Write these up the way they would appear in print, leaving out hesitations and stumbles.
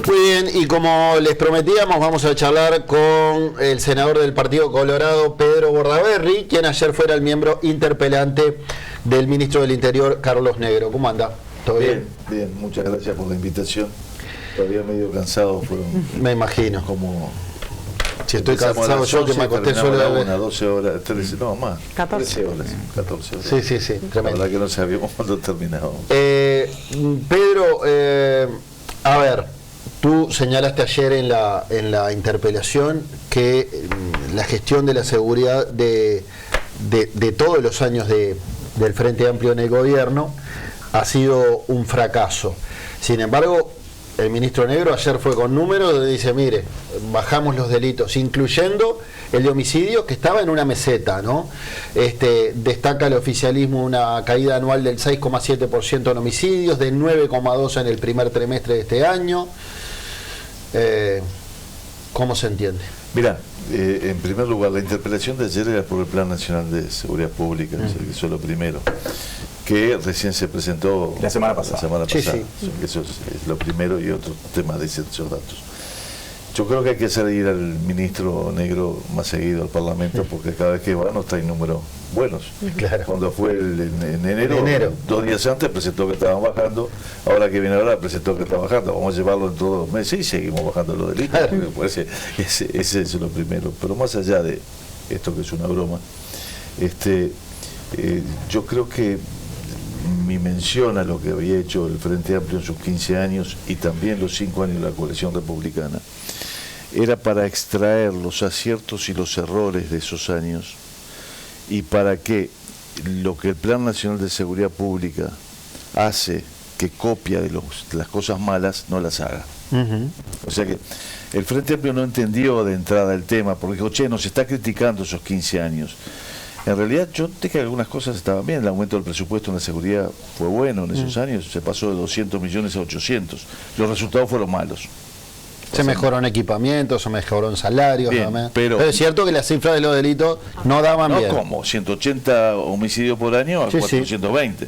Muy bien, y como les prometíamos, vamos a charlar con el senador del Partido Colorado, Pedro Bordaberry, quien ayer fuera el miembro interpelante del ministro del Interior, Carlos Negro. ¿Cómo anda? ¿Todo bien? Bien, muchas gracias por la invitación. Todavía medio cansado, fueron... Me imagino. Como... Si estoy cansado yo, que me acosté solo de una, 12 horas, 13, no más, 13 horas, 14 horas. Sí, tremendo. La verdad que no sabíamos cuándo terminábamos. Pedro, a ver, tú señalaste ayer en la interpelación que la gestión de la seguridad de todos los años del Frente Amplio en el gobierno ha sido un fracaso. Sin embargo, el ministro Negro ayer fue con números donde dice, mire, bajamos los delitos, incluyendo el de homicidio, que estaba en una meseta, ¿no? Destaca el oficialismo una caída anual del 6,7% en homicidios, del 9,2% en el primer trimestre de este año. ¿Cómo se entiende? Mira, en primer lugar, la interpelación de ayer era por el Plan Nacional de Seguridad Pública, que eso es lo primero, que recién se presentó la semana pasada. Sí. Eso es lo primero, y otro tema de esos datos. Yo creo que hay que hacer ir al ministro Negro más seguido al Parlamento, porque cada vez que va nos trae números buenos. Claro. Cuando fue en enero, 2 días antes presentó que estaban bajando, ahora que viene ahora presentó que está bajando. Vamos a llevarlo en todos los meses y seguimos bajando los delitos, porque me parece ese es lo primero. Pero más allá de esto, que es una broma, yo creo que mi mención a lo que había hecho el Frente Amplio en sus 15 años y también los 5 años de la coalición republicana era para extraer los aciertos y los errores de esos años, y para que lo que el Plan Nacional de Seguridad Pública hace, que copia de las cosas malas, no las haga. O sea que el Frente Amplio no entendió de entrada el tema, porque dijo, che, nos está criticando esos 15 años. En realidad yo dije que algunas cosas estaban bien. El aumento del presupuesto en la seguridad fue bueno en esos años, se pasó de 200 millones a 800. Los resultados fueron malos. Se mejoró en equipamientos, se mejoró en salarios. Bien, pero es cierto que las cifras de los delitos no daban bien. No, como 180 homicidios por año a 420.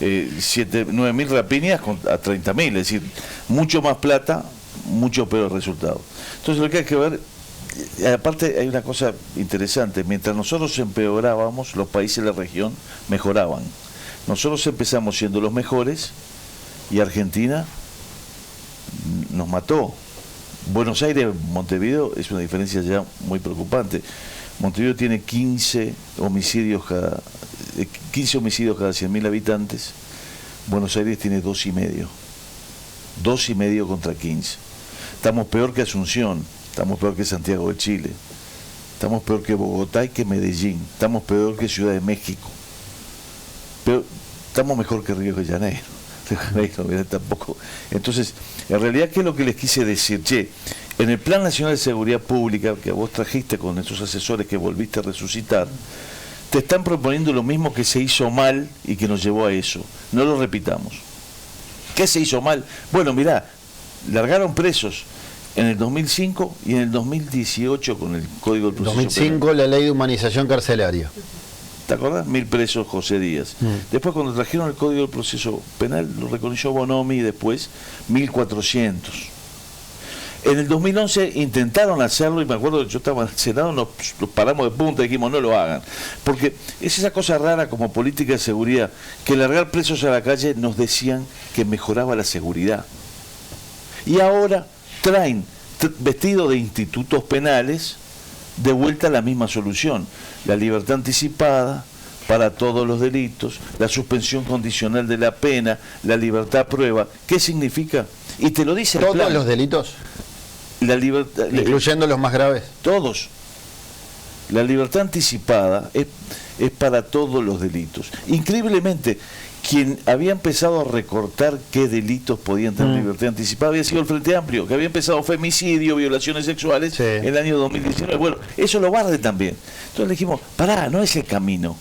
9.000 rapiñas a 30.000. Es decir, mucho más plata, mucho peor resultado. Entonces lo que hay que ver... Aparte hay una cosa interesante, mientras nosotros empeorábamos, los países de la región mejoraban. Nosotros empezamos siendo los mejores y Argentina nos mató. Buenos Aires, Montevideo, es una diferencia ya muy preocupante. Montevideo tiene 15 homicidios cada 100.000 habitantes. Buenos Aires tiene 2,5. 2,5 contra 15. Estamos peor que Asunción. Estamos peor que Santiago de Chile, estamos peor que Bogotá y que Medellín, estamos peor que Ciudad de México, pero estamos mejor que Río de Janeiro. Tampoco. Entonces, en realidad, ¿qué es lo que les quise decir? Che, en el Plan Nacional de Seguridad Pública, que vos trajiste con esos asesores que volviste a resucitar, te están proponiendo lo mismo que se hizo mal y que nos llevó a eso. No lo repitamos. ¿Qué se hizo mal? Bueno, mirá, largaron presos en el 2005 y en el 2018 con el Código del Proceso 2005 Penal. la ley de humanización carcelaria. ¿Te acordás? 1.000 presos José Díaz. Después, cuando trajeron el Código del Proceso Penal, lo reconoció Bonomi, y después 1.400. En el 2011 intentaron hacerlo, y me acuerdo que yo estaba en el Senado, nos paramos de punta y dijimos no lo hagan. Porque es esa cosa rara como política de seguridad, que largar presos a la calle nos decían que mejoraba la seguridad. Y ahora traen, vestido de institutos penales, de vuelta a la misma solución: la libertad anticipada para todos los delitos, la suspensión condicional de la pena, la libertad a prueba. ¿Qué significa? Y te lo dice el ¿Todos plan. los delitos? La libertad, incluyendo los más graves. Todos. La libertad anticipada es para todos los delitos. Increíblemente, quien había empezado a recortar qué delitos podían tener libertad anticipada había sido el Frente Amplio, que había empezado femicidio, violaciones sexuales en el año 2019. Bueno, eso lo barde también. Entonces le dijimos, pará, no es el camino.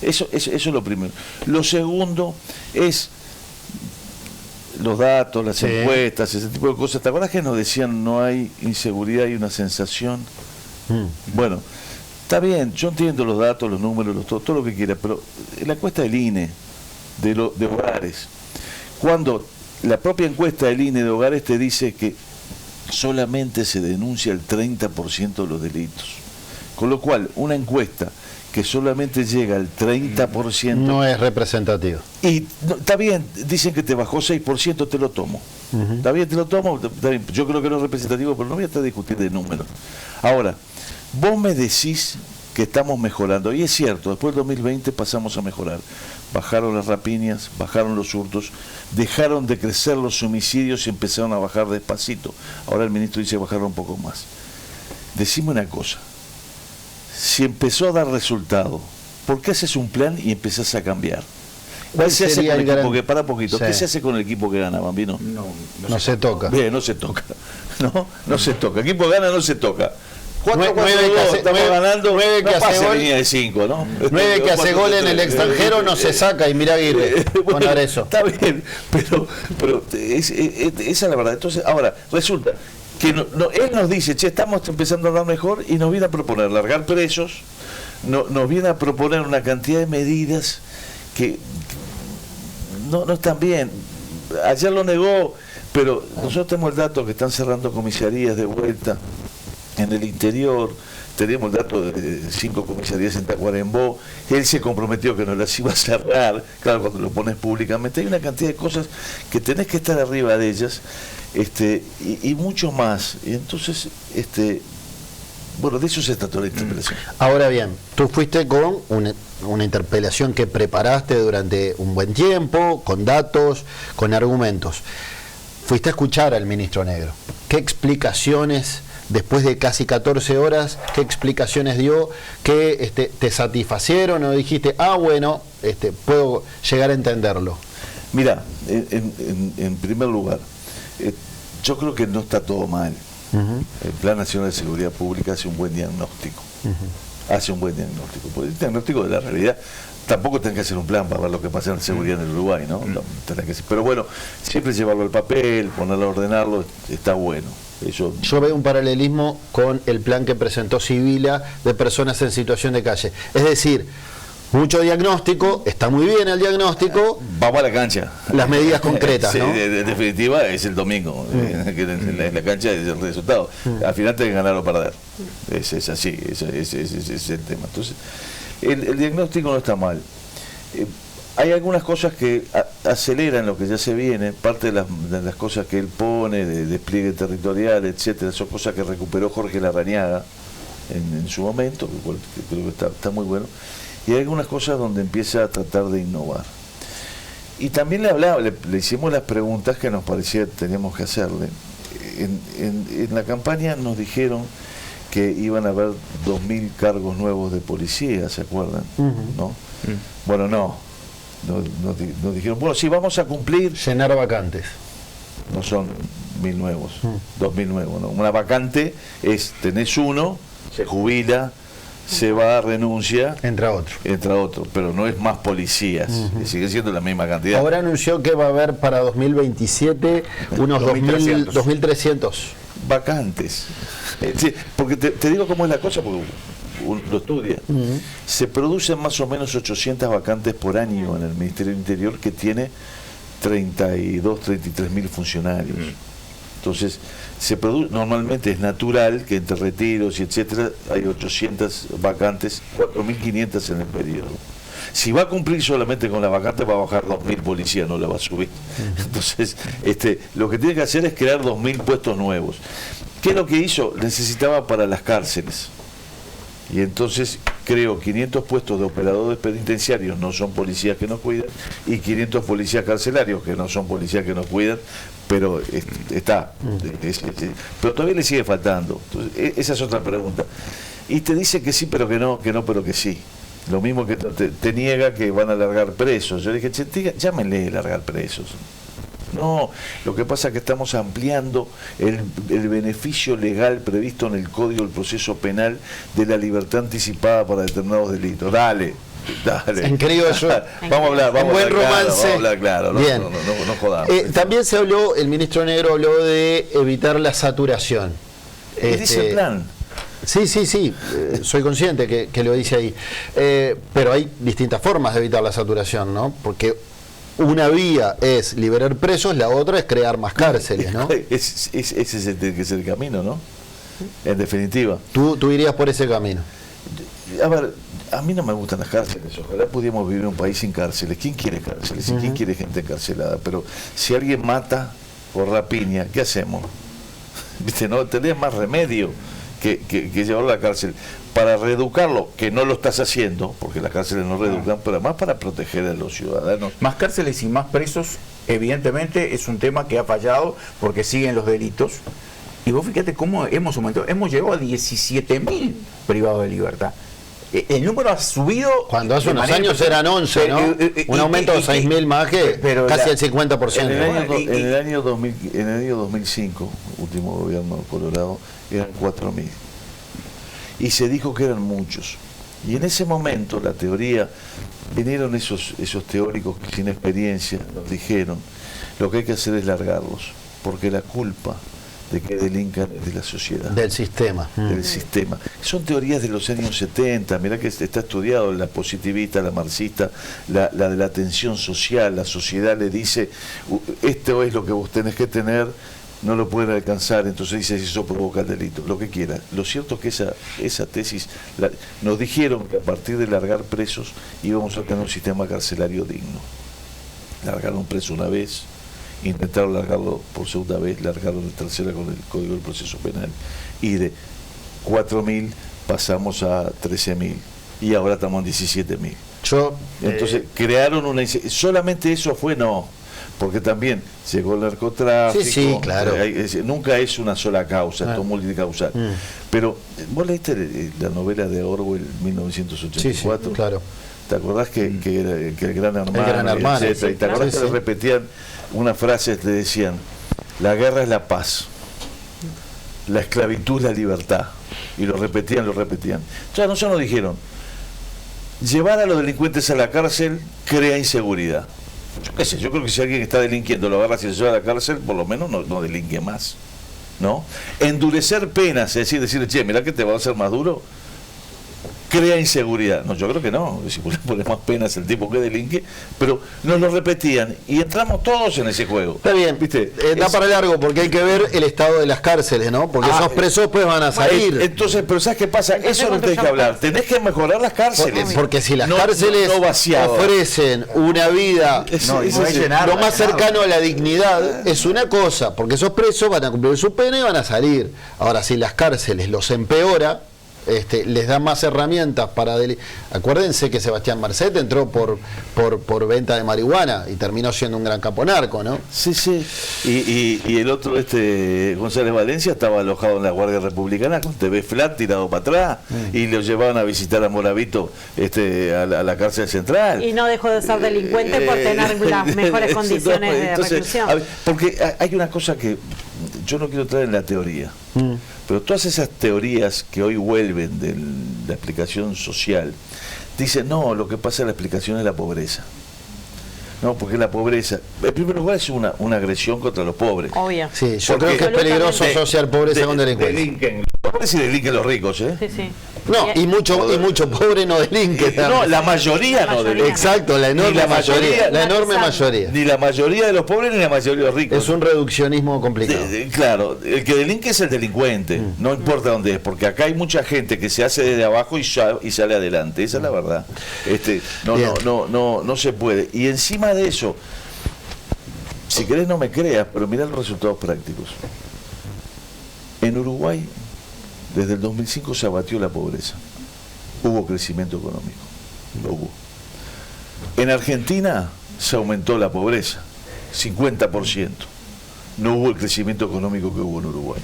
Eso es lo primero. Lo segundo es los datos, las encuestas, ese tipo de cosas. ¿Te acuerdas que nos decían no hay inseguridad, hay una sensación? Bueno, está bien, yo entiendo los datos, los números, todo lo que quiera, pero la encuesta del INE de hogares, cuando la propia encuesta del INE de hogares te dice que solamente se denuncia el 30% de los delitos. Con lo cual, una encuesta que solamente llega al 30%... No es representativo. Y está bien, dicen que te bajó 6%, te lo tomo. Está bien, te lo tomo, está bien. Yo creo que no es representativo, pero no voy a estar discutiendo de números. Ahora, vos me decís que estamos mejorando, y es cierto, después del 2020 pasamos a mejorar. Bajaron las rapiñas, bajaron los hurtos, dejaron de crecer los homicidios y empezaron a bajar despacito. Ahora el ministro dice que bajaron un poco más. Decime una cosa, si empezó a dar resultado, ¿por qué haces un plan y empezás a cambiar? ¿Qué se hace con el equipo que, para poquito, ¿qué se hace con el equipo que gana, Bambino? No se toca. Bien, no se toca. No se toca. El equipo gana, no se toca. 4-4-2, estamos ganando, 9 que hace gol, línea de 5, ¿no? 9 que hace gol en el extranjero no se saca, y mira Aguirre, bueno, con eso. Está bien, pero esa es la verdad. Entonces, ahora, resulta que él nos dice, che, estamos empezando a dar mejor, y nos viene a proponer largar presos, nos viene a proponer una cantidad de medidas que no están bien. Ayer lo negó, pero nosotros tenemos el dato que están cerrando comisarías de vuelta en el interior. Tenemos el dato de 5 comisarías en Tacuarembó. Él se comprometió que no las iba a cerrar. Claro, cuando lo pones públicamente hay una cantidad de cosas que tenés que estar arriba de ellas, y mucho más. Y entonces, bueno, de eso se trató la interpelación. Ahora bien, tú fuiste con una interpelación que preparaste durante un buen tiempo, con datos, con argumentos. Fuiste a escuchar al ministro Negro. ¿Qué explicaciones, después de casi 14 horas, qué explicaciones dio que te satisfacieron, o dijiste, bueno, puedo llegar a entenderlo? Mira, en primer lugar, yo creo que no está todo mal. El Plan Nacional de Seguridad Pública hace un buen diagnóstico. Hace un buen diagnóstico. Porque el diagnóstico de la realidad, tampoco tenés que hacer un plan para ver lo que pasa en la seguridad en el Uruguay, ¿no? Pero bueno, siempre llevarlo al papel, ponerlo a ordenarlo, está bueno. Yo veo un paralelismo con el plan que presentó Sibila de personas en situación de calle. Es decir, mucho diagnóstico, está muy bien el diagnóstico. Vamos a la cancha. Las medidas concretas, sí, ¿no? En definitiva es el domingo, que en la cancha es el resultado. Al final tenés que ganar o perder. Es así, es el tema. Entonces, el diagnóstico no está mal. Hay algunas cosas que aceleran lo que ya se viene. Parte de las cosas que él pone, de despliegue territorial, etcétera, son cosas que recuperó Jorge Larrañaga en su momento, que creo que está muy bueno. Y hay algunas cosas donde empieza a tratar de innovar. Y también le hicimos las preguntas que nos parecía que teníamos que hacerle. En la campaña nos dijeron que iban a haber 2.000 cargos nuevos de policía, ¿se acuerdan? ¿No? Bueno, nos dijeron, bueno, sí, vamos a cumplir. Llenar vacantes. No son 1.000 nuevos, 2.000 nuevos, ¿no? Una vacante es, tenés uno, se jubila, se va, renuncia, entra otro, pero no es más policías, sigue siendo la misma cantidad. Ahora anunció que va a haber para 2027 unos 2.300 vacantes. Sí, porque te digo cómo es la cosa, porque lo estudia. Se producen más o menos 800 vacantes por año en el Ministerio del Interior, que tiene 33.000 funcionarios. Entonces, normalmente es natural que entre retiros y etcétera hay 800 vacantes, 4.500 en el periodo. Si va a cumplir solamente con la vacante, va a bajar 2.000 policías, no la va a subir. Entonces, lo que tiene que hacer es crear 2.000 puestos nuevos. ¿Qué es lo que hizo? Necesitaba para las cárceles. Y entonces creó 500 puestos de operadores penitenciarios, no son policías que nos cuidan, y 500 policías carcelarios, que no son policías que nos cuidan, pero está. Pero todavía le sigue faltando. Entonces, esa es otra pregunta. Y te dice que sí, pero que no, pero que sí. Lo mismo que te niega que van a largar presos. Yo le dije, che, llámenle largar presos. No, lo que pasa es que estamos ampliando el beneficio legal previsto en el Código del Proceso Penal de la libertad anticipada para determinados delitos. Dale. En criollo. Vamos a hablar, vamos a hablar claro. Bien. No jodamos. También se habló, el ministro Negro habló de evitar la saturación. Dice el plan. Sí, soy consciente que lo dice ahí. Pero hay distintas formas de evitar la saturación, ¿no? Porque una vía es liberar presos, la otra es crear más cárceles, ¿no? Ese tiene que ser el camino, ¿no? En definitiva. Tú irías por ese camino. A ver, a mí no me gustan las cárceles. Ojalá pudiéramos vivir en un país sin cárceles. ¿Quién quiere cárceles? ¿Quién quiere gente encarcelada? Pero si alguien mata por rapiña, ¿qué hacemos? ¿Viste? No tenés más remedio que llevarlo a la cárcel para reeducarlo, que no lo estás haciendo, porque las cárceles no reeducan, pero además para proteger a los ciudadanos. Más cárceles y más presos, evidentemente, es un tema que ha fallado porque siguen los delitos. Y vos fíjate cómo hemos aumentado, hemos llegado a 17.000 privados de libertad. El número ha subido. Cuando hace unos años eran 11, ¿no? Un aumento de 6.000 más que casi el 50%. En el año 2005, último gobierno de Colorado, eran 4.000. Y se dijo que eran muchos. Y en ese momento la teoría, vinieron esos teóricos que sin experiencia nos dijeron, lo que hay que hacer es largarlos, porque la culpa de que delincan es de la sociedad. Del sistema. Del sistema. Son teorías de los años 70, mirá que está estudiado, la positivista, la marxista, la de la tensión social, la sociedad le dice, esto es lo que vos tenés que tener, no lo pueden alcanzar, entonces dice, si eso provoca el delito, lo que quiera. Lo cierto es que esa tesis, nos dijeron que a partir de largar presos íbamos a tener un sistema carcelario digno. Largaron un preso una vez, intentaron largarlo por segunda vez, largaron de tercera con el Código del Proceso Penal, y de 4.000 pasamos a 13.000 y ahora estamos en 17.000. Entonces crearon una... Solamente eso fue, no, porque también llegó el narcotráfico. Sí, claro. Nunca es una sola causa, esto es multicausal. Pero vos leíste la novela de Orwell, 1984. Sí, claro. ¿Te acordás que el Gran Hermano? El Gran Hermano, etcétera? ¿Y te acordás que le repetían una frase, le decían, la guerra es la paz, la esclavitud es la libertad? Y lo repetían. Entonces nosotros nos dijeron, llevar a los delincuentes a la cárcel crea inseguridad. Yo qué sé, yo creo que si alguien está delinquiendo lo agarra y se lleva a la cárcel, por lo menos no delinque más, ¿no? Endurecer penas, es decir, che, mirá que te va a hacer más duro, crea inseguridad. No, yo creo que no, si le pones más penas el tipo que delinque, pero nos lo repetían y entramos todos en ese juego. Está bien, ¿viste? Da para largo porque hay que ver el estado de las cárceles, ¿no? Porque esos presos pues van a salir. Entonces, pero ¿sabes qué pasa? Eso no tenés que hablar, tenés que mejorar las cárceles. Porque si las cárceles ofrecen una vida lo más cercano a la dignidad, es una cosa, porque esos presos van a cumplir su pena y van a salir. Ahora, si las cárceles los empeora, les da más herramientas para acuérdense que Sebastián Marcet entró por venta de marihuana y terminó siendo un gran caponarco, ¿no? Sí. Y el otro, González Valencia, estaba alojado en la Guardia Republicana con TV flat tirado para atrás y lo llevaban a visitar a Moravito a la cárcel central. Y no dejó de ser delincuente por tener las mejores condiciones de reclusión. Porque hay una cosa que yo no quiero traer en la teoría, pero todas esas teorías que hoy vuelven de la explicación social, dicen, no, lo que pasa en la explicación es la pobreza. No, porque la pobreza, en primer lugar, es una agresión contra los pobres. Obvio. Sí, yo creo que es peligroso asociar pobreza con delincuencia. Delinquen los pobres y delinquen los ricos, ¿eh? Sí. No, y mucho pobre no delinque. No, la mayoría no delinque. Exacto, la enorme mayoría. La enorme mayoría. Ni la mayoría de los pobres ni la mayoría de los ricos. Es un reduccionismo complicado. Claro, el que delinque es el delincuente, no importa dónde es, porque acá hay mucha gente que se hace desde abajo y sale adelante, esa es la verdad. No se puede. Y encima de eso, si querés no me creas, pero mirá los resultados prácticos. En Uruguay, desde el 2005 se abatió la pobreza. Hubo crecimiento económico. Lo hubo. En Argentina se aumentó la pobreza, 50%. No hubo el crecimiento económico que hubo en Uruguay.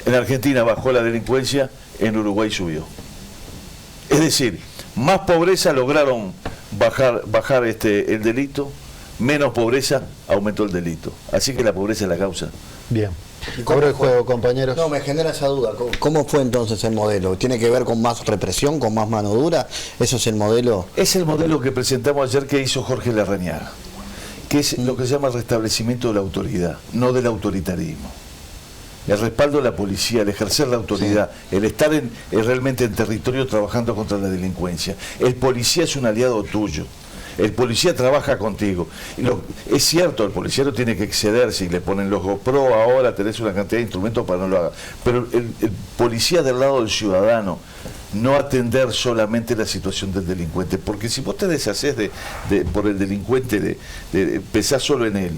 En Argentina bajó la delincuencia, en Uruguay subió. Es decir, más pobreza lograron bajar el delito, menos pobreza aumentó el delito. Así que la pobreza es la causa. Bien. Corre el juego, compañeros. No, me genera esa duda. ¿Cómo fue entonces el modelo? ¿Tiene que ver con más represión, con más mano dura? ¿Eso es el modelo? Es el modelo que presentamos ayer que hizo Jorge Larrañaga, que es lo que se llama el restablecimiento de la autoridad, no del autoritarismo. El respaldo de la policía, el ejercer la autoridad, el estar realmente en territorio trabajando contra la delincuencia. El policía es un aliado tuyo. El policía trabaja contigo. Es cierto, el policía no tiene que excederse y le ponen los GoPro, ahora tenés una cantidad de instrumentos para no lo haga. Pero el policía del lado del ciudadano, no atender solamente la situación del delincuente, porque si vos te deshaces por el delincuente, pensás solo en él,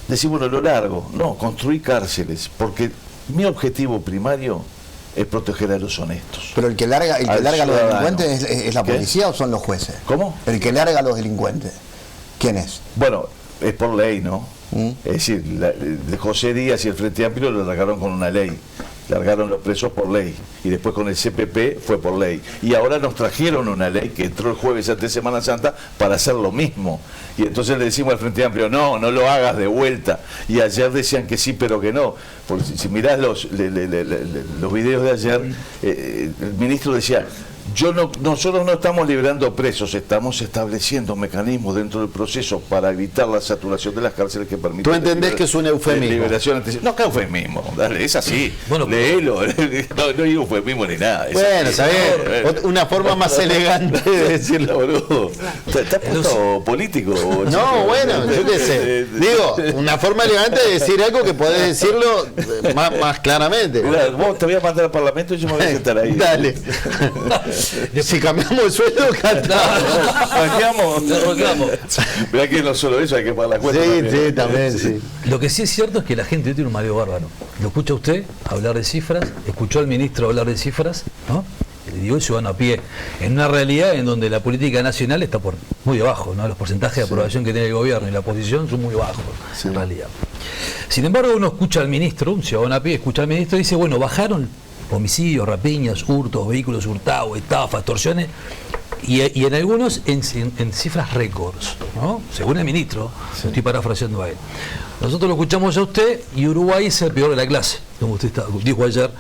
decís, bueno, lo largo, no, construir cárceles, porque mi objetivo primario es proteger a los honestos. Pero el que larga a los delincuentes es la policía, ¿o son los jueces? ¿Cómo? El que larga a los delincuentes, ¿quién es? Bueno, es por ley, ¿no? Es decir, de José Díaz y el Frente Amplio lo largaron con una ley. Largaron los presos por ley, y después con el CPP fue por ley, y ahora nos trajeron una ley que entró el jueves antes de Semana Santa para hacer lo mismo, y entonces le decimos al Frente Amplio, no lo hagas de vuelta, y ayer decían que sí pero que no, porque si mirás los videos de ayer, el ministro decía, nosotros no estamos liberando presos, estamos estableciendo mecanismos dentro del proceso para evitar la saturación de las cárceles que permiten. ¿Tú entendés que es un eufemismo? Liberación no, que eufemismo, dale, es así. Bueno, léelo, no digo eufemismo ni nada. Bueno, está bien, una forma más elegante de decirlo, boludo. ¿Estás puesto político? No, bueno, yo qué sé. Digo, una forma elegante de decir algo que podés decirlo más claramente. Mirá, vos te voy a mandar al Parlamento y yo me voy a sentar ahí. Dale. Si cambiamos el sueldo, cambiamos. Mirá que no solo eso, hay que pagar la cuenta. Sí, también, sí. Lo que sí es cierto es que la gente tiene un mareo bárbaro. Lo escucha usted hablar de cifras, escuchó al ministro hablar de cifras, ¿no? Le digo el ciudadano a pie, en una realidad en donde la política nacional está muy abajo, ¿no? Los porcentajes de aprobación que tiene el gobierno y la oposición son muy bajos, en realidad. Sin embargo, uno escucha al ministro, un ciudadano a pie, escucha al ministro y dice, bueno, bajaron homicidios, rapiñas, hurtos, vehículos hurtados, estafas, extorsiones, y en algunos en cifras récords, ¿no? Según el ministro, estoy parafraseando a él. Nosotros lo escuchamos a usted y Uruguay es el peor de la clase, como usted dijo ayer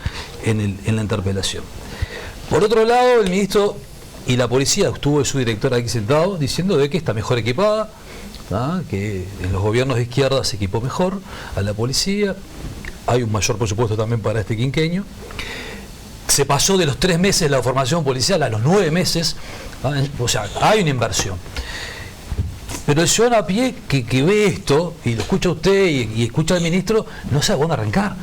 en la interpelación. Por otro lado, el ministro y la policía, estuvo su director aquí sentado, diciendo de que está mejor equipada, ¿no? Que en los gobiernos de izquierda se equipó mejor a la policía, hay un mayor presupuesto también para este quinquenio. Se pasó de los 3 meses la formación policial a los 9 meses, o sea, hay una inversión. Pero el ciudadano a pie que ve esto, y lo escucha usted y escucha al ministro, no sabe dónde arrancar.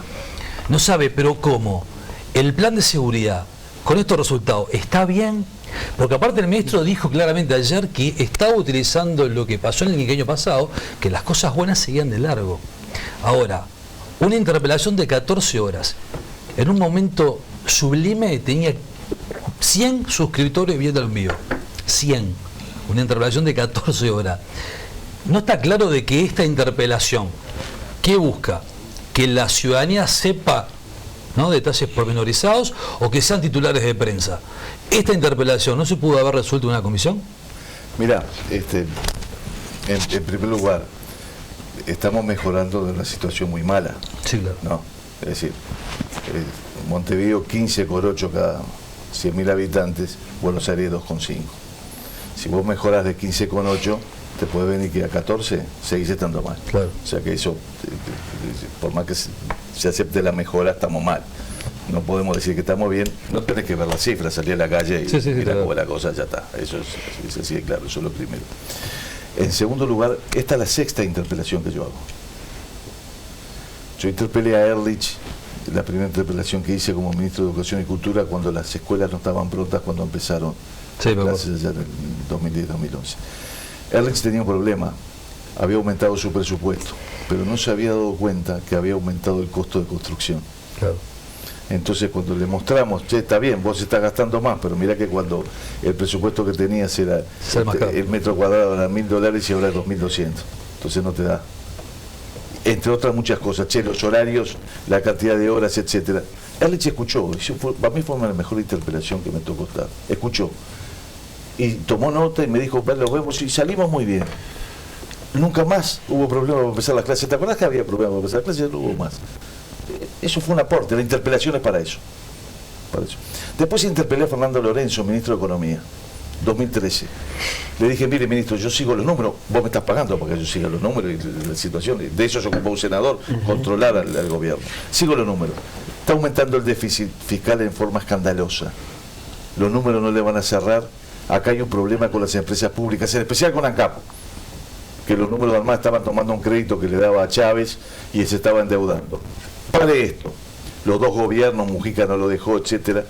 No sabe, pero ¿cómo? El plan de seguridad, con estos resultados, ¿está bien? Porque aparte el ministro dijo claramente ayer que estaba utilizando lo que pasó en el quinquenio pasado, que las cosas buenas seguían de largo. Ahora, una interpelación de 14 horas, en un momento sublime tenía 100 suscriptores viendo el envío. 100. Una interpelación de 14 horas. No está claro de que esta interpelación, ¿qué busca? Que la ciudadanía sepa, ¿no?, detalles pormenorizados, o que sean titulares de prensa. ¿Esta interpelación no se pudo haber resuelto en una comisión? Mirá, en primer lugar, estamos mejorando de una situación muy mala. Sí, claro. ¿No? Es decir, Montevideo 15,8 cada 100.000 habitantes, Buenos Aires 2,5. Si vos mejorás de 15,8, te puede venir que a 14 seguís estando mal. Claro. O sea que eso, por más que se acepte la mejora, estamos mal. No podemos decir que estamos bien, no tenés que ver las cifras, salir a la calle y mirar cómo la cosa, ya está. Eso es así de claro, eso es lo primero. En segundo lugar, esta es la 6ª interpelación que yo hago. Yo interpelé a Ehrlich, la primera interpelación que hice como ministro de Educación y Cultura, cuando las escuelas no estaban prontas, cuando empezaron clases allá en 2010-2011. Ehrlich tenía un problema, había aumentado su presupuesto, pero no se había dado cuenta que había aumentado el costo de construcción. Claro. Entonces cuando le mostramos, che, está bien, vos estás gastando más, pero mirá que cuando el presupuesto que tenías era, el metro cuadrado era $1.000 y ahora es 2.200, entonces no te da. Entre otras muchas cosas, che, los horarios, la cantidad de horas, etcétera. Ehrlich escuchó, para mí fue la mejor interpelación que me tocó estar, escuchó. Y tomó nota y me dijo, lo vemos y salimos muy bien. Nunca más hubo problema para empezar las clases. ¿Te acordás que había problemas para empezar las clases? No hubo más. Eso fue un aporte, la interpelación es para eso. Después interpelé a Fernando Lorenzo, ministro de Economía, 2013. Le dije, mire ministro, yo sigo los números, vos me estás pagando para que yo siga los números y la situación, de eso se ocupó un senador, controlar al gobierno. Sigo los números. Está aumentando el déficit fiscal en forma escandalosa. Los números no le van a cerrar acá hay un problema con las empresas públicas, en especial con ANCAP, que los números de Armada estaban tomando un crédito que le daba a Chávez y se estaba endeudando. Pare esto, los dos gobiernos, Mujica no lo dejó, etcétera.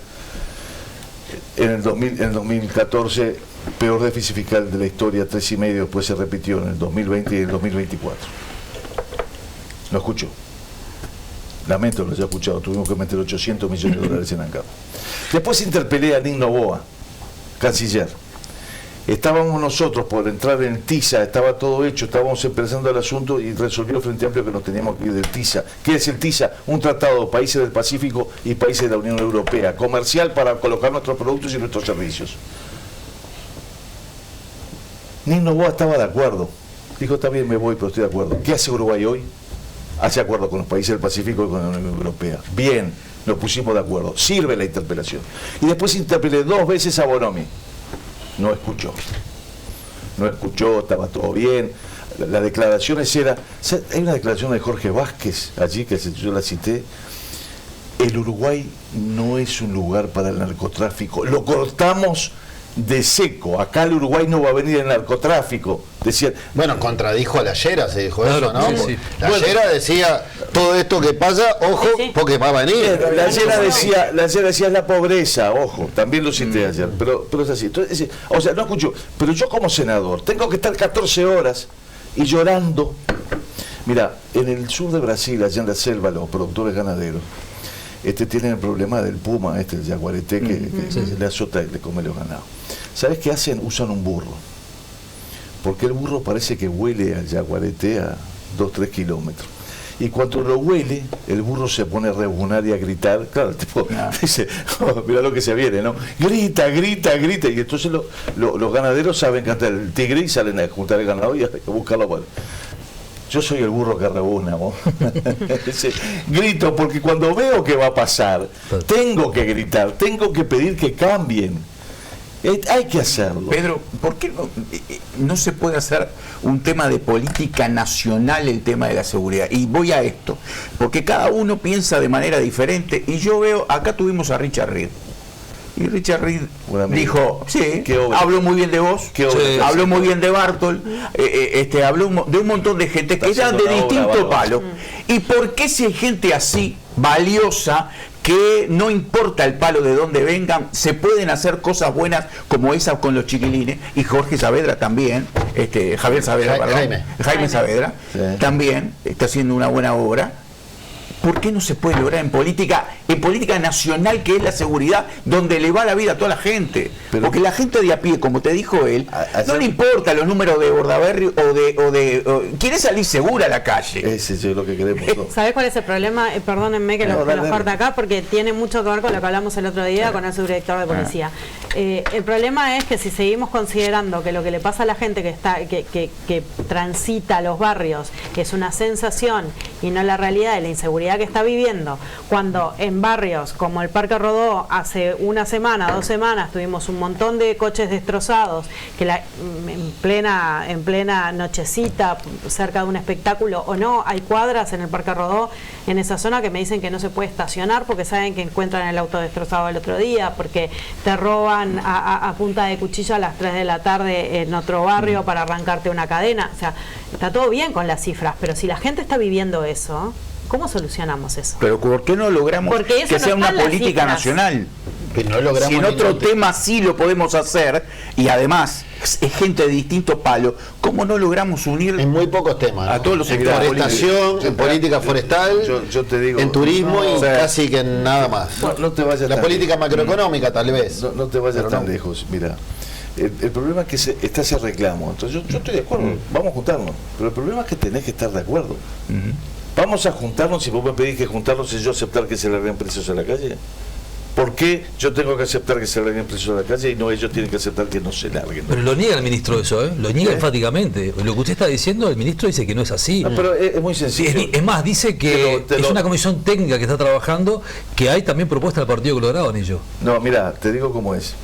En el 2014, peor déficit fiscal de la historia, 3,5, después se repitió en el 2020 y el 2024. No escuchó. Lamento no lo haya escuchado, tuvimos que meter 800 millones de dólares en ANCAP. Después interpelé a Nick Noboa, canciller. Estábamos nosotros por entrar en el TISA, estaba todo hecho, estábamos empezando el asunto y resolvió el Frente Amplio que nos teníamos que ir del TISA. ¿Qué es el TISA? Un tratado de países del Pacífico y países de la Unión Europea, comercial para colocar nuestros productos y nuestros servicios. Nick Noboa estaba de acuerdo. Dijo, está bien, me voy, pero estoy de acuerdo. ¿Qué hace Uruguay hoy? Hace acuerdo con los países del Pacífico y con la Unión Europea. Bien, nos pusimos de acuerdo. Sirve la interpelación. Y después interpelé 2 veces a Bonomi. No escuchó. No escuchó, estaba todo bien. Las declaraciones era... Hay una declaración de Jorge Vázquez allí, que yo la cité. El Uruguay no es un lugar para el narcotráfico. Lo cortamos de seco. Acá el Uruguay no va a venir el narcotráfico. Decía, bueno, contradijo a la Llera, se dijo eso, ¿no? Sí, sí. La Llera decía, todo esto que pasa, ojo, porque va a venir. La Llera decía, es la pobreza, ojo, también lo cité ayer, pero es así. Entonces, o sea, no escucho, pero yo como senador tengo que estar 14 horas y llorando. Mira, en el sur de Brasil, allá en la selva, los productores ganaderos tienen el problema del puma, el yaguareté, que le azota y le come los ganados. ¿Sabes qué hacen? Usan un burro. Porque el burro parece que huele al yaguareté a 2-3 kilómetros. Y cuando lo huele, el burro se pone a rebunar y a gritar. Claro, el tipo dice, oh, mira lo que se viene, ¿no? Grita, grita, grita. Y entonces los ganaderos saben cantar el tigre y salen a juntar el ganado y a buscarlo. Bueno, yo soy el burro que rebuna, ¿no? Grito porque cuando veo que va a pasar, tengo que gritar, tengo que pedir que cambien. Hay que hacerlo. Pedro, ¿por qué no se puede hacer un tema de política nacional el tema de la seguridad? Y voy a esto, porque cada uno piensa de manera diferente. Y yo veo, acá tuvimos a Richard Reed. Y Richard Reed dijo, sí, habló muy bien de vos, habló muy bien de Bartol, habló de un montón de gente que eran de distinto palo. ¿Y por qué si hay gente así, valiosa, que no importa el palo de dónde vengan, se pueden hacer cosas buenas como esas con los chiquilines? Y Jorge Saavedra también, Javier Saavedra, Jaime Saavedra, también está haciendo una buena obra. ¿Por qué no se puede lograr en política nacional, que es la seguridad, donde le va la vida a toda la gente? Porque la gente de a pie, como te dijo él, no le importa los números de Bordaberry quiere salir segura a la calle. Ese es lo que queremos. ¿Sabés cuál es el problema? Perdónenme que lo corte acá, porque tiene mucho que ver con lo que hablamos el otro día con el subdirector de policía. El problema es que si seguimos considerando que lo que le pasa a la gente que transita los barrios es una sensación y no la realidad de la inseguridad que está viviendo, cuando en barrios como el Parque Rodó hace una semana, 2 semanas tuvimos un montón de coches destrozados, que en plena nochecita cerca de un espectáculo o no, hay cuadras en el Parque Rodó, en esa zona, que me dicen que no se puede estacionar porque saben que encuentran el auto destrozado el otro día, porque te roban a punta de cuchillo a las 3 de la tarde en otro barrio para arrancarte una cadena. O sea, está todo bien con las cifras, pero si la gente está viviendo eso, ¿cómo solucionamos eso? Pero ¿por qué no logramos que sea una política nacional? Que no logramos. Si en otro tema sí lo podemos hacer, y además es gente de distinto palo, ¿cómo no logramos unir en muy pocos temas, ¿no? A todos los sectores? En forestación, en política forestal, yo te digo, en turismo y casi que en nada más. No te vayas la política macroeconómica, tal vez. No te vayas tan lejos. Mira, el problema es que está ese reclamo. Entonces yo estoy de acuerdo, vamos a juntarnos. Pero el problema es que tenés que estar de acuerdo. Vamos a juntarnos, si vos me pedís que juntarnos y yo aceptar que se larguen presos a la calle. ¿Por qué yo tengo que aceptar que se larguen presos a la calle y no ellos tienen que aceptar que no se larguen? Pero lo niega el ministro eso, lo niega enfáticamente. Lo que usted está diciendo, el ministro dice que no es así. No, pero es muy sencillo. Es más, dice que es una comisión técnica que está trabajando, que hay también propuesta del Partido Colorado en ello. No, mira, te digo cómo es.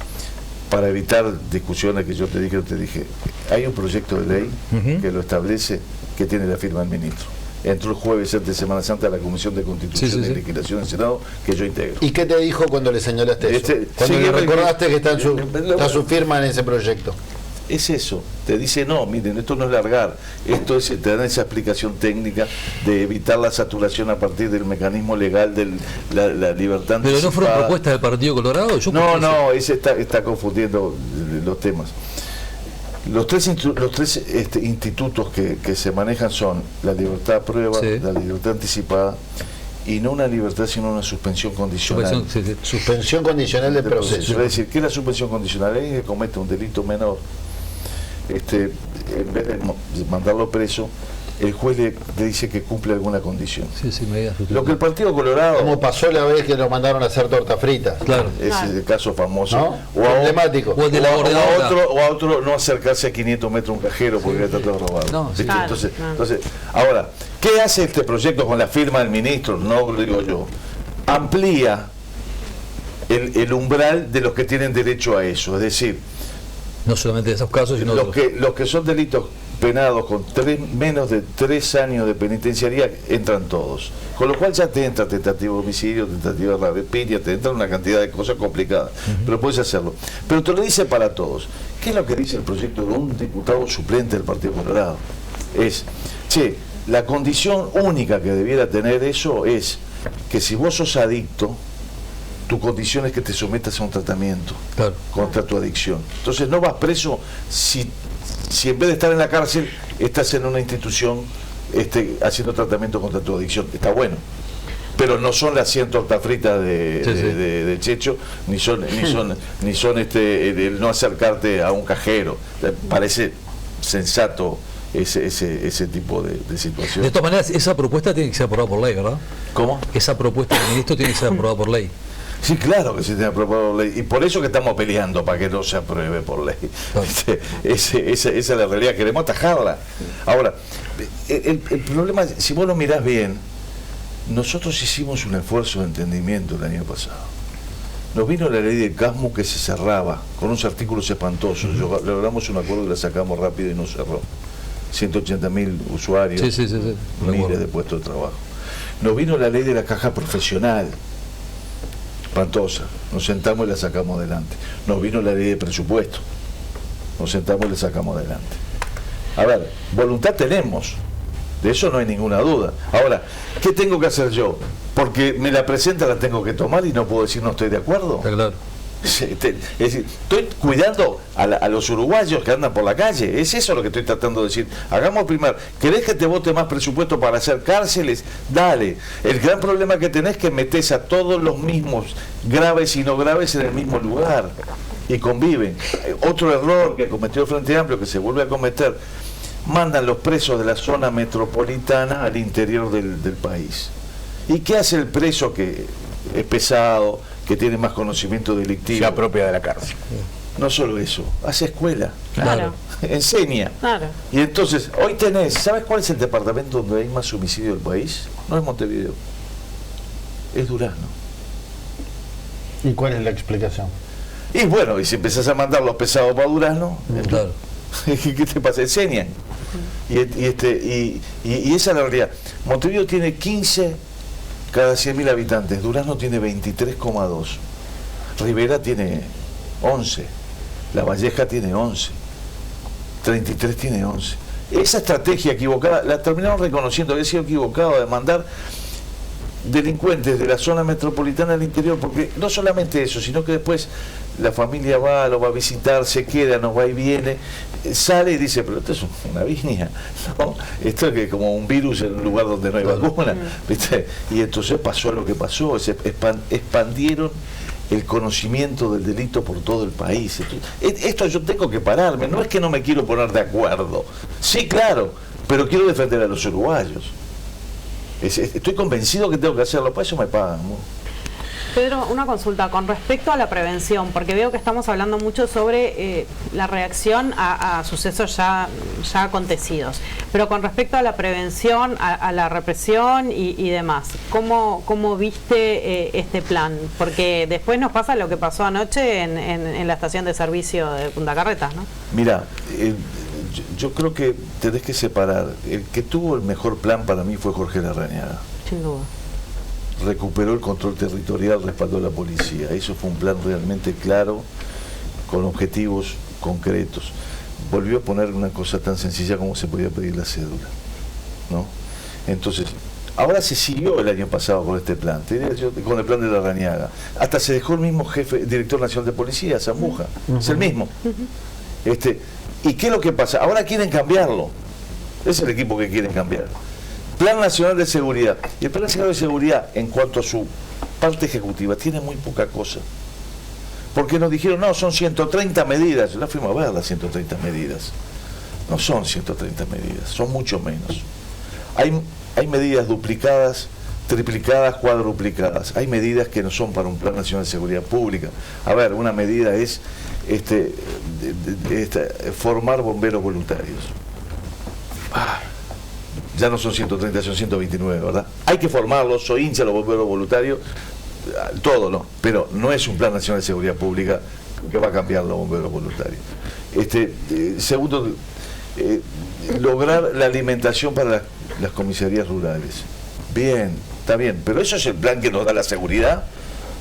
Para evitar discusiones que yo te dije, hay un proyecto de ley que lo establece, que tiene la firma del ministro. entró el jueves antes de Semana Santa a la Comisión de Constitución y Legislación del Senado, que yo integro. ¿Y qué te dijo cuando le señalaste eso? Cuando le recordaste que está su firma en ese proyecto. Es eso, te dice no, miren, esto no es largar, esto es, te dan esa explicación técnica de evitar la saturación a partir del mecanismo legal de la libertad anticipada. ¿Pero no fueron propuestas del Partido Colorado? No, ese está confundiendo los temas. Los tres institutos que se manejan son la libertad a prueba, la libertad anticipada, y no una libertad sino una suspensión condicional. Suspensión condicional del proceso. Es decir, ¿qué es la suspensión condicional? Alguien que comete un delito menor, en vez de mandarlo preso, el juez le dice que cumple alguna condición. Lo que el Partido Colorado... Como pasó la vez que lo mandaron a hacer torta frita. Claro. Ese es el caso famoso. ¿No? O emblemático. O a otro no acercarse a 500 metros un cajero porque le trató de robar. No, sí. Entonces, ahora, ¿qué hace este proyecto con la firma del ministro? No lo digo yo. Amplía el umbral de los que tienen derecho a eso. Es decir, no solamente de esos casos, sino los que son delitos penados con menos de 3 años de penitenciaría, entran todos. Con lo cual ya te entra tentativa de homicidio, tentativa de rapiña, te entra una cantidad de cosas complicadas. Pero puedes hacerlo. Pero te lo dice para todos. ¿Qué es lo que dice el proyecto de un diputado suplente del Partido Colorado? Es, la condición única que debiera tener eso es que si vos sos adicto, tu condición es que te sometas a un tratamiento contra tu adicción. Entonces no vas preso si en vez de estar en la cárcel estás en una institución haciendo tratamiento contra tu adicción. Está bueno, pero no son las 100 tortas fritas de Checho, ni son el no acercarte a un cajero. Parece sensato ese tipo de situación. De todas maneras, esa propuesta tiene que ser aprobada por ley, ¿verdad? ¿Cómo? Esa propuesta del ministro tiene que ser aprobada por ley. Sí, claro que se tiene aprobado por ley. Y por eso que estamos peleando para que no se apruebe por ley. Esa es la realidad, queremos atajarla. Ahora, el problema, si vos lo mirás bien, nosotros hicimos un esfuerzo de entendimiento el año pasado. Nos vino la ley de Casmo que se cerraba con unos artículos espantosos. Logramos un acuerdo y la sacamos rápido y no cerró. 180.000 usuarios, miles de puestos de trabajo. Nos vino la ley de la caja profesional, espantosa. Nos sentamos y la sacamos adelante. Nos vino la ley de presupuesto. Nos sentamos y la sacamos adelante. A ver, voluntad tenemos. De eso no hay ninguna duda. Ahora, ¿qué tengo que hacer yo? Porque me la presenta, la tengo que tomar y no puedo decir no estoy de acuerdo. Claro. Es decir, estoy cuidando a los uruguayos que andan por la calle. Es eso lo que estoy tratando de decir. Hagamos primero. ¿Querés que te vote más presupuesto para hacer cárceles? Dale. El gran problema que tenés es que metés a todos los mismos, graves y no graves, en el mismo lugar y conviven. Otro error que cometió el Frente Amplio, que se vuelve a cometer: mandan los presos de la zona metropolitana al interior del país. ¿Y qué hace el preso que es pesado, que tiene más conocimiento delictivo? Se apropia de la cárcel. No solo eso, hace escuela. Claro. Enseña. Claro. Y entonces, hoy tenés, ¿sabes cuál es el departamento donde hay más homicidio del país? No es Montevideo, es Durazno. ¿Y cuál es la explicación? Y bueno, y si empezás a mandar los pesados para Durazno, Claro. ¿qué te pasa? Enseñan. Y esa es la realidad. Montevideo tiene 15 cada 100.000 habitantes, Durazno tiene 23,2, Rivera tiene 11, La Valleja tiene 11, 33 tiene 11. Esa estrategia equivocada la terminaron reconociendo, había sido equivocado de mandar delincuentes de la zona metropolitana al interior, porque no solamente eso, sino que después la familia va, lo va a visitar, se queda, nos va y viene, sale y dice, pero esto es una viña, ¿no? Esto es que como un virus en un lugar donde no hay vacuna, ¿viste? Y entonces pasó lo que pasó, se expandieron el conocimiento del delito por todo el país. Esto yo tengo que pararme, no es que no me quiero poner de acuerdo, sí, claro, pero quiero defender a los uruguayos. Estoy convencido que tengo que hacerlo, para eso me pagan, ¿no? Pedro, una consulta con respecto a la prevención, porque veo que estamos hablando mucho sobre la reacción a sucesos ya acontecidos, pero con respecto a la prevención, a la represión y demás, ¿cómo viste este plan? Porque después nos pasa lo que pasó anoche en la estación de servicio de Punta Carretas, ¿no? Mira, yo creo que tenés que separar. El que tuvo el mejor plan para mí fue Jorge Larrañaga. Sin duda. Recuperó el control territorial, respaldó a la policía. Eso fue un plan realmente claro, con objetivos concretos. Volvió a poner una cosa tan sencilla como se podía pedir la cédula, ¿no? Entonces, ahora se siguió el año pasado con este plan, con el plan de Larrañaga. Hasta se dejó el mismo director nacional de policía, Zambuja. Es el mismo. ¿Y qué es lo que pasa? Ahora quieren cambiarlo. Es el equipo que quieren cambiar. Plan Nacional de Seguridad. Y el Plan Nacional de Seguridad, en cuanto a su parte ejecutiva, tiene muy poca cosa. Porque nos dijeron, no, son 130 medidas. Yo la fuimos a ver las 130 medidas. No son 130 medidas, son mucho menos. Hay medidas duplicadas, triplicadas, cuadruplicadas. Hay medidas que no son para un Plan Nacional de Seguridad Pública. A ver, una medida es formar bomberos voluntarios. Ya no son 130, son 129, ¿verdad? Hay que formarlos, soy hincha de los bomberos voluntarios, todo, ¿no? Pero no es un Plan Nacional de Seguridad Pública que va a cambiar los bomberos voluntarios. Segundo, lograr la alimentación para las comisarías rurales. Bien, está bien, pero eso es el plan que nos da la seguridad.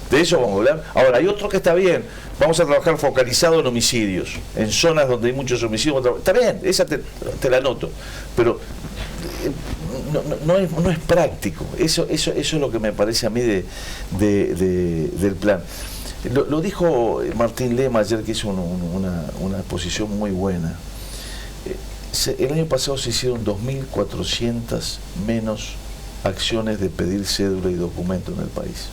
De eso vamos a hablar. Ahora, hay otro que está bien. Vamos a trabajar focalizado en homicidios, en zonas donde hay muchos homicidios. Está bien, esa te la anoto. Pero no es práctico. Eso es lo que me parece a mí del plan. Lo dijo Martín Lema ayer, que hizo una exposición muy buena. El año pasado se hicieron 2.400 menos acciones de pedir cédula y documento en el país.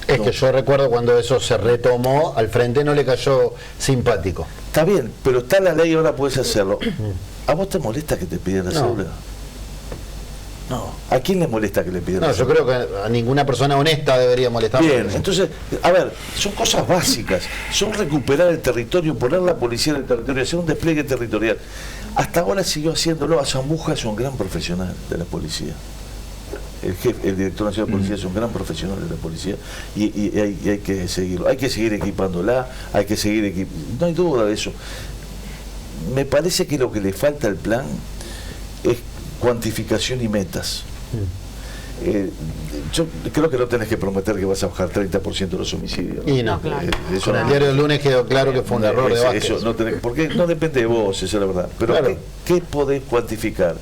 Es que yo recuerdo cuando eso se retomó, al frente no le cayó simpático. Está bien, pero está la ley, ahora puedes hacerlo. ¿A vos te molesta que te pidan la cédula? No. ¿A quién le molesta que le pidan la cédula? Yo creo que a ninguna persona honesta debería molestar. Bien, entonces, a ver, son cosas básicas. Son recuperar el territorio, poner la policía en el territorio, hacer un despliegue territorial. Hasta ahora siguió haciéndolo. Zambuja es un gran profesional de la policía. El director nacional de policía es un gran profesional de la policía y hay que seguirlo, hay que seguir equipándola, hay que seguir no hay duda de eso. Me parece que lo que le falta al plan es cuantificación y metas. Yo creo que no tenés que prometer que vas a bajar 30% de los homicidios. Y no, claro. Con el diario del lunes quedó claro que fue un error de Vázquez. Eso no tenés, porque no depende de vos, esa es la verdad. Pero claro. ¿Qué podés cuantificar?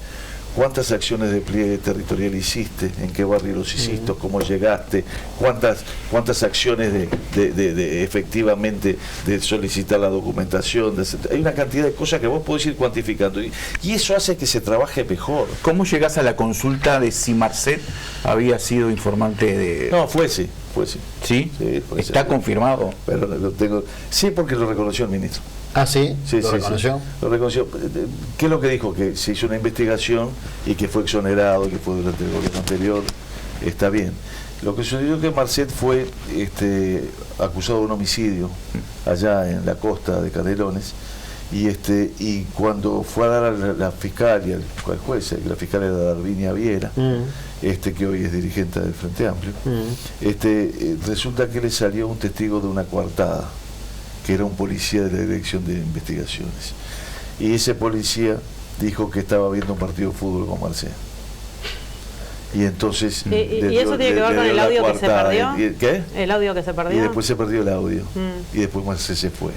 ¿Cuántas acciones de pliegue territorial hiciste? ¿En qué barrio los hiciste? ¿Cómo llegaste? ¿Cuántas acciones de efectivamente de solicitar la documentación? Hay una cantidad de cosas que vos podés ir cuantificando y eso hace que se trabaje mejor. ¿Cómo llegás a la consulta de si Marcet había sido informante de...? No, fue sí. ¿Sí? ¿Está confirmado? Pero lo tengo... Sí, porque lo reconoció el ministro. ¿Ah, sí? ¿Lo reconoció? Sí. Lo reconoció. ¿Qué es lo que dijo? Que se hizo una investigación y que fue exonerado, que fue durante el gobierno anterior. Está bien. Lo que sucedió es que Marcet fue acusado de un homicidio allá en la costa de Canelones y cuando fue a dar a la fiscalia, al juez, la fiscal era Darvinia Viera, que hoy es dirigente del Frente Amplio, resulta que le salió un testigo de una coartada, que era un policía de la Dirección de Investigaciones. Y ese policía dijo que estaba viendo un partido de fútbol con Marcet. Y entonces... ¿Y eso tiene que ver con el audio que se perdió? ¿Qué? ¿El audio que se perdió? Y después se perdió el audio. Y después Marcet se fue.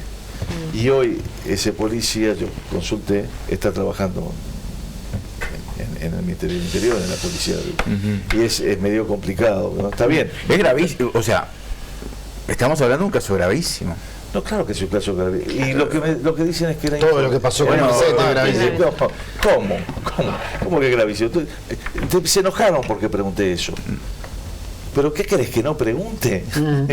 Y hoy ese policía, yo consulté, está trabajando en el Ministerio del Interior, en la policía. Y es medio complicado, ¿no? Está bien. Es gravísimo, o sea, estamos hablando de un caso gravísimo. No, claro que es un caso gravísimo. Y lo que dicen es que era todo lo que pasó con Marcet es gravísimo. ¿Cómo que es gravísimo? Se enojaron porque pregunté eso. ¿Pero qué querés que no pregunte?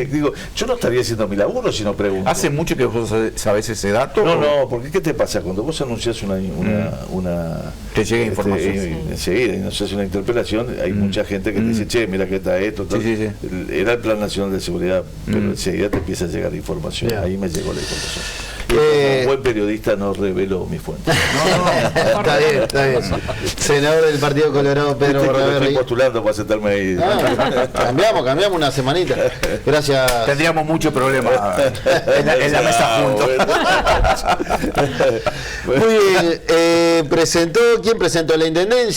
Digo, yo no estaría haciendo mi laburo si no pregunto. ¿Hace mucho que vos sabés ese dato? No, porque ¿qué te pasa? Cuando vos anunciás una te llega información. Enseguida, y no se hace una interpelación, hay mucha gente que te dice, che, mira que está esto. Sí. Era el Plan Nacional de Seguridad, pero enseguida te empieza a llegar información. Ahí me llegó la información. Como buen periodista no revelo mis fuentes. Está bien, está bien. Senador del Partido Colorado, Pedro Bordaberry. Estoy postulando para sentarme ahí. Cambiamos una semanita. Gracias. Tendríamos mucho problema en la mesa juntos. Muy bien. ¿Quién presentó la intendencia?